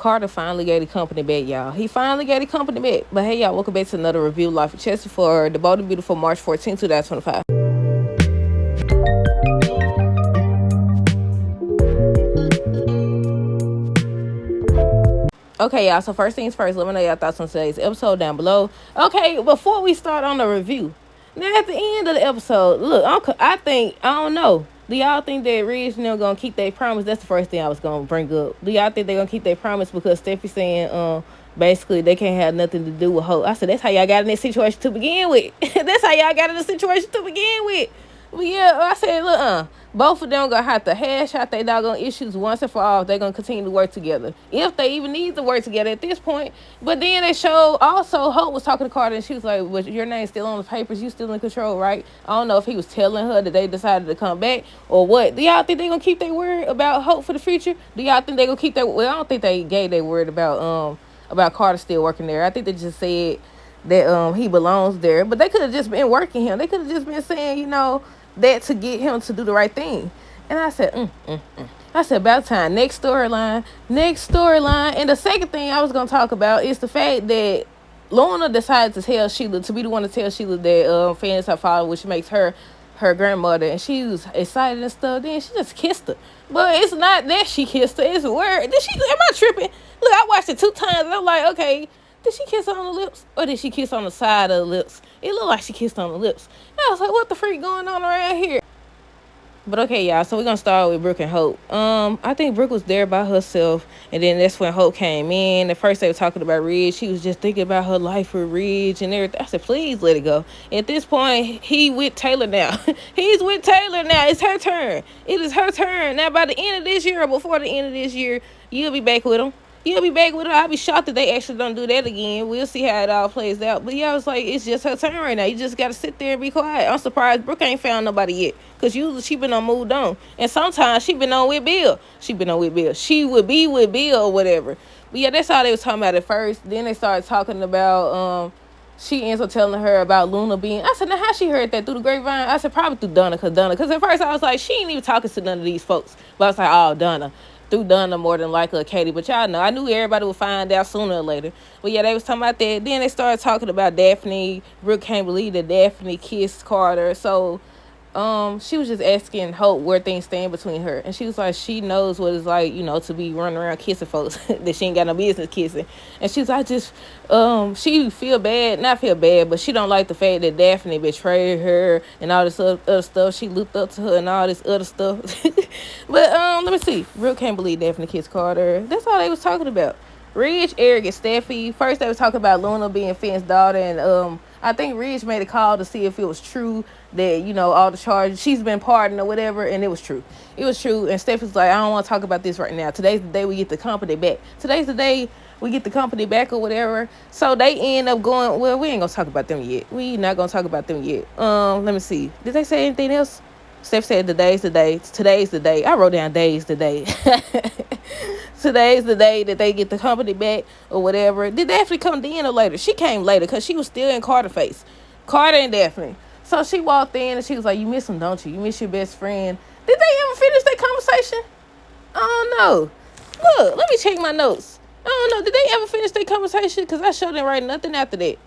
Carter finally gave the company back, y'all. He finally gave the company back. But hey, y'all, welcome back to another review of Life of Chester for the Bold and Beautiful March 14, 2025. Okay, y'all, so first things first, let me know your thoughts on today's episode down below. Okay, before we start on the review, now at the end of the episode, look, I don't know. Do y'all think that Ridge and them gonna keep their promise? That's the first thing I was gonna bring up. Do y'all think they're gonna keep their promise? Because Steffi saying, basically they can't have nothing to do with Hope. I said, that's how y'all got in this situation to begin with. That's how y'all got in the situation to begin with. But yeah, I said, look, both of them gonna have to hash out their doggone issues once and for all. They're gonna continue to work together, if they even need to work together at this point. But then they showed also Hope was talking to Carter, and she was like, "Well, your name's still on the papers. You still in control, right?" I don't know if he was telling her that they decided to come back or what. Do y'all think they gonna keep their word about Hope for the future? Do y'all think they gonna keep their? Well, I don't think they gave their word about Carter still working there. I think they just said that he belongs there. But they could have just been working him. They could have just been saying, that to get him to do the right thing. And I said, I said, about time. Next storyline. And the second thing I was going to talk about is the fact that Luna decided to tell Sheila, to be the one to tell Sheila that Fan is her father, which makes her grandmother. And she was excited and stuff. Then she just kissed her. But it's not that she kissed her. It's word. Am I tripping? Look, I watched it 2 times. And I'm like, okay, did she kiss her on the lips? Or did she kiss on the side of the lips? It looked like she kissed on the lips. And I was like, what the freak going on around here? But okay, y'all, so we're going to start with Brooke and Hope. I think Brooke was there by herself, and then that's when Hope came in. At first, they were talking about Ridge. She was just thinking about her life with Ridge and everything. I said, please let it go. At this point, he with Taylor now. He's with Taylor now. It's her turn. It is her turn. Now, by the end of this year or before the end of this year, you'll be back with him. I'll be shocked that they actually don't do that again. We'll see how it all plays out. But yeah, I was like, it's just her turn right now. You just got to sit there and be quiet. I'm surprised Brooke ain't found nobody yet. Because usually she been on moved on. And sometimes she been on with Bill. She would be with Bill or whatever. But yeah, that's all they was talking about at first. Then they started talking about, she ends up telling her about Luna being, I said, now how she heard that? Through the grapevine? I said, probably through Donna. Because at first I was like, she ain't even talking to none of these folks. But I was like, oh, Donna. Through Donna more than likely Katie, but y'all know I knew everybody would find out sooner or later. But yeah, they was talking about that. Then they started talking about Daphne. Brooke can't believe that Daphne kissed Carter. So she was just asking Hope where things stand between her, and she was like, she knows what it's like, to be running around kissing folks that she ain't got no business kissing. And she was like, just she not feel bad, but she don't like the fact that Daphne betrayed her and all this other stuff. She looked up to her and all this other stuff. But let me see. Brooke can't believe Daphne kissed Carter. That's all they was talking about. Ridge, Eric, and Steffi. First they was talking about Luna being Finn's daughter, and I think Ridge made a call to see if it was true that, all the charges, she's been pardoned or whatever, and it was true. And Steffi's like, I don't want to talk about this right now. Today's the day we get the company back. Or whatever. So they end up going, well, we ain't going to talk about them yet. Let me see. Did they say anything else? Steph said today's the day. I wrote down days today. Today's the day that they get the company back or whatever. Did Daphne come then or later? She came later because she was still in Carter face. Carter and Daphne. So she walked in and she was like, you miss him, don't you? You miss your best friend. Did they ever finish that conversation? I don't know. Look, let me check my notes. I don't know. Did they ever finish that conversation? Because I sure didn't write nothing after that.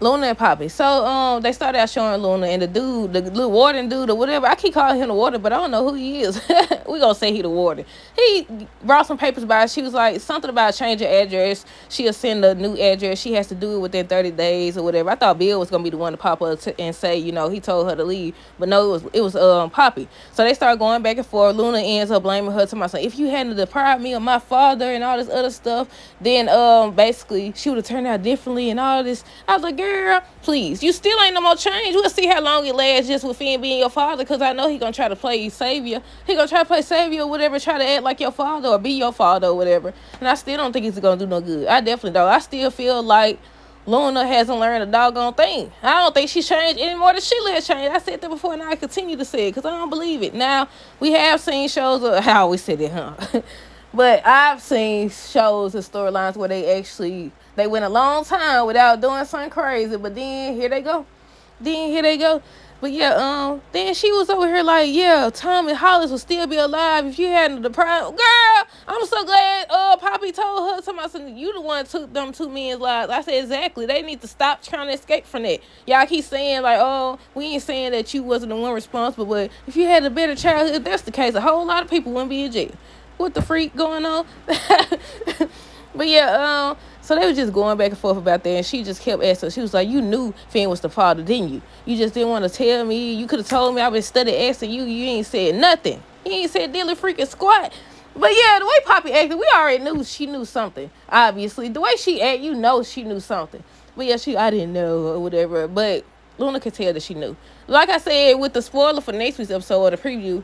Luna and Poppy. So they started out showing Luna and the dude, the little warden dude or whatever. I keep calling him the warden, but I don't know who he is. We gonna say he the warden. He brought some papers by. She was like something about changing address. She'll send a new address. She has to do it within 30 days or whatever. I thought Bill was gonna be the one to pop up and say, he told her to leave, but no, it was Poppy. So they started going back and forth. Luna ends up blaming her to myself. If you hadn't deprived me of my father and all this other stuff, then basically she would have turned out differently and all this. I was like, girl, please, you still ain't no more change. We'll see how long it lasts just with Finn being your father, because I know he gonna try to play savior. He gonna try to play savior or whatever, try to act like your father or be your father or whatever. And I still don't think it's gonna do no good. I definitely don't. I still feel like Luna hasn't learned a doggone thing. I don't think she's changed any more than Sheila has changed. I said that before and I continue to say it because I don't believe it. Now, we have seen shows of, I always said it, huh? But I've seen shows and storylines where they went a long time without doing something crazy, but then here they go. But yeah, then she was over here like, yeah, Tom and Hollis will still be alive if you hadn't the prime. Girl, I'm so glad Poppy told her, somebody, you the one took them 2 men's lives. I said, exactly. They need to stop trying to escape from that. Y'all keep saying like, oh, we ain't saying that you wasn't the one responsible, but if you had a better childhood, if that's the case, a whole lot of people wouldn't be in jail. What the freak going on? But yeah, so they were just going back and forth about that, and she just kept asking. She was like, you knew Finn was the father, didn't you? You just didn't want to tell me. You could have told me. I've been studying asking you. You ain't said nothing. You ain't said dilly freaking squat. But yeah, the way Poppy acted, we already knew she knew something, obviously. The way she acted, you know she knew something. But yeah, I didn't know or whatever. But Luna could tell that she knew. Like I said, with the spoiler for next week's episode or the preview,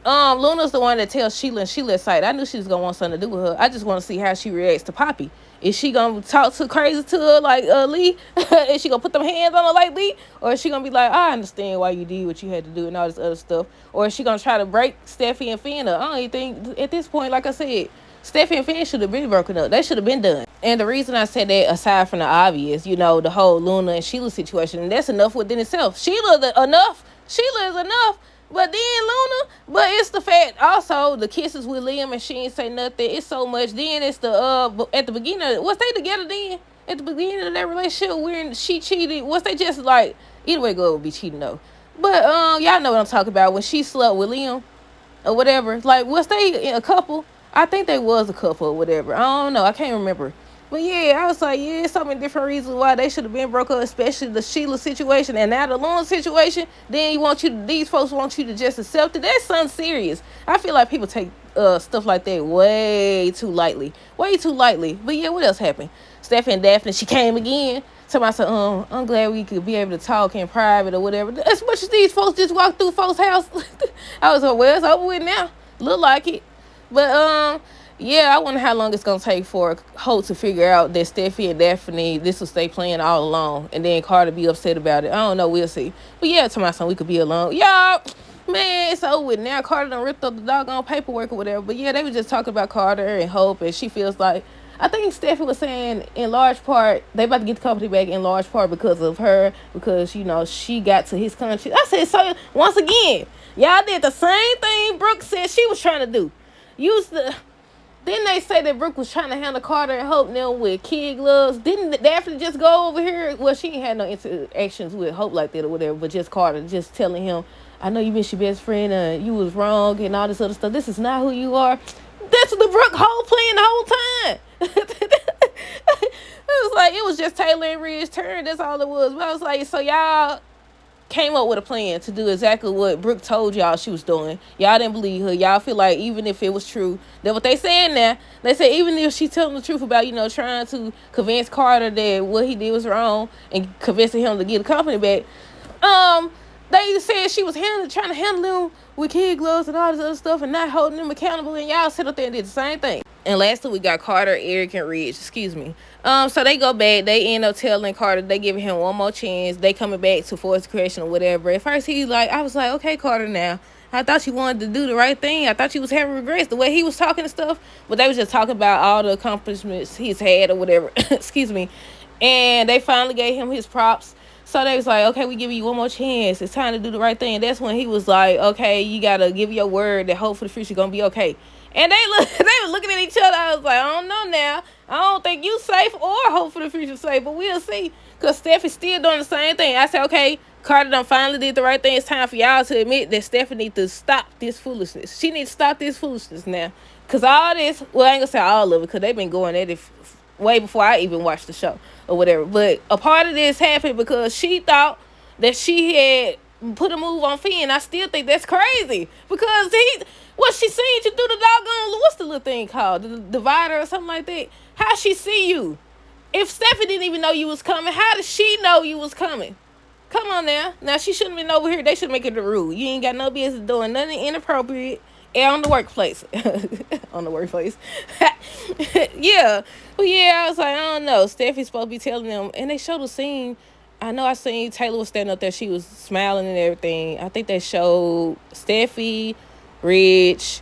Luna's the one that tells Sheila, and Sheila excited. I knew she was gonna want something to do with her. I just want to see how she reacts to Poppy. Is she gonna talk too crazy to her like Lee? Is she gonna put them hands on her like Lee? Or is she gonna be like, I understand why you did what you had to do and all this other stuff? Or is she gonna try to break Steffi and Finn up? I don't even think at this point, like I said, Steffi and Finn should have been broken up. They should have been done. And the reason I said that, aside from the obvious, the whole Luna and Sheila situation, and that's enough within itself. Sheila is enough. But then Luna, but it's the fact also the kisses with Liam and she ain't say nothing. It's so much. Then it's the at the beginning, was they together then? At the beginning of that relationship when she cheated, was they just like, either way go would be cheating though. But y'all know what I'm talking about, when she slept with Liam or whatever. Like, was they a couple? I think they was a couple or whatever. I don't know. I can't remember. But yeah, I was like, yeah, so many different reasons why they should have been broke up, especially the Sheila situation and now the Luna situation. Then these folks want you to just accept it. That's something serious. I feel like people take stuff like that way too lightly. But yeah, what else happened? Steffi and Daphne, she came again. Somebody said, I'm glad we could be able to talk in private or whatever. As much as these folks just walked through folks' house, I was like, well, it's over with now. Look like it. But yeah, I wonder how long it's gonna take for Holt to figure out that Steffi and Daphne, this was they playing all along, and then Carter be upset about it. I don't know, we'll see. But yeah, to my son, we could be alone. Y'all, man, it's over with now. Carter done ripped up the doggone paperwork or whatever. But yeah, they were just talking about Carter and Hope, and she feels like, I think Steffi was saying in large part, they about to get the company back in large part because of her, because, she got to his country. I said, so once again, y'all did the same thing Brooke said she was trying to do. Then they say that Brooke was trying to handle Carter and Hope now with kid gloves. Didn't Daphne just go over here? Well, she ain't had no interactions with Hope like that or whatever, but just Carter, just telling him, I know you miss your best friend and you was wrong and all this other stuff. This is not who you are. That's the Brooke Hope playing the whole time. It was just Taylor and Ridge's turn. That's all it was. But I was like, so y'all came up with a plan to do exactly what Brooke told y'all she was doing. Y'all didn't believe her. Y'all feel like even if it was true, that what they saying now, they say even if she telling the truth about, trying to convince Carter that what he did was wrong and convincing him to get the company back, they said she was trying to handle him with kid gloves and all this other stuff and not holding him accountable, and y'all sit up there and did the same thing. And lastly, we got Carter, Eric, and Ridge. Excuse me. So they go back. They end up telling Carter they giving him one more chance. They coming back to force correction or whatever. At first, I was like, okay, Carter, now. I thought you wanted to do the right thing. I thought you was having regrets the way he was talking and stuff. But they was just talking about all the accomplishments he's had or whatever. Excuse me. And they finally gave him his props. So they was like, okay, we give you one more chance. It's time to do the right thing. And that's when he was like, okay, you got to give your word that hope for the future going to be okay. And they were looking at each other. I was like, I don't know now. I don't think you safe or hope for the future safe, but we'll see. Because Steffi's still doing the same thing. I said, okay, Carter done finally did the right thing. It's time for y'all to admit that Steffi needs to stop this foolishness. She needs to stop this foolishness now. Because all this, well, I ain't going to say all of it, because they've been going at it way before I even watched the show or whatever. But a part of this happened because she thought that she had put a move on Finn. I still think that's crazy. Because she seen you through the doggone, what's the little thing called? The divider or something like that? How she see you? If Steffi didn't even know you was coming, how did she know you was coming? Come on now. Now, she shouldn't have been over here. They should make it a rule. You ain't got no business doing nothing inappropriate on the workplace. On the workplace. Yeah. Well, yeah, I was like, I don't know. Steffi's supposed to be telling them. And they showed the scene. I know I seen Taylor was standing up there. She was smiling and everything. I think they showed Steffi, Rich,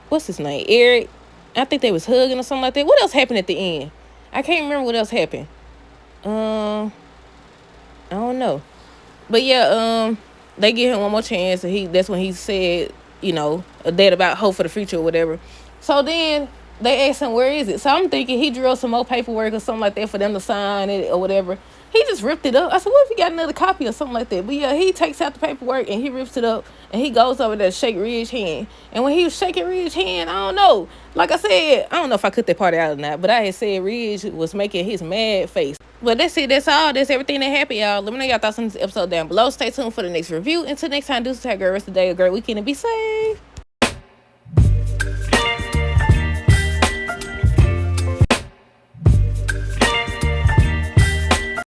what's his name? Eric. I think they was hugging or something like that. What else happened at the end? I can't remember what else happened. I don't know. But yeah, they give him one more chance, and that's when he said, that about hope for the future or whatever. So then they asked him, where is it? So I'm thinking he drew some more paperwork or something like that for them to sign it or whatever. He just ripped it up. I said, what if he got another copy or something like that? But yeah, he takes out the paperwork and he rips it up, and he goes over there to shake Ridge's hand. And when he was shaking Ridge's hand, I don't know. Like I said, I don't know if I cut that part out or not, but I had said Ridge was making his mad face. But that's it. That's all. That's everything that happened, y'all. Let me know your thoughts on this episode down below. Stay tuned for the next review. Until next time, do have a great rest of the day, a great weekend, and be safe.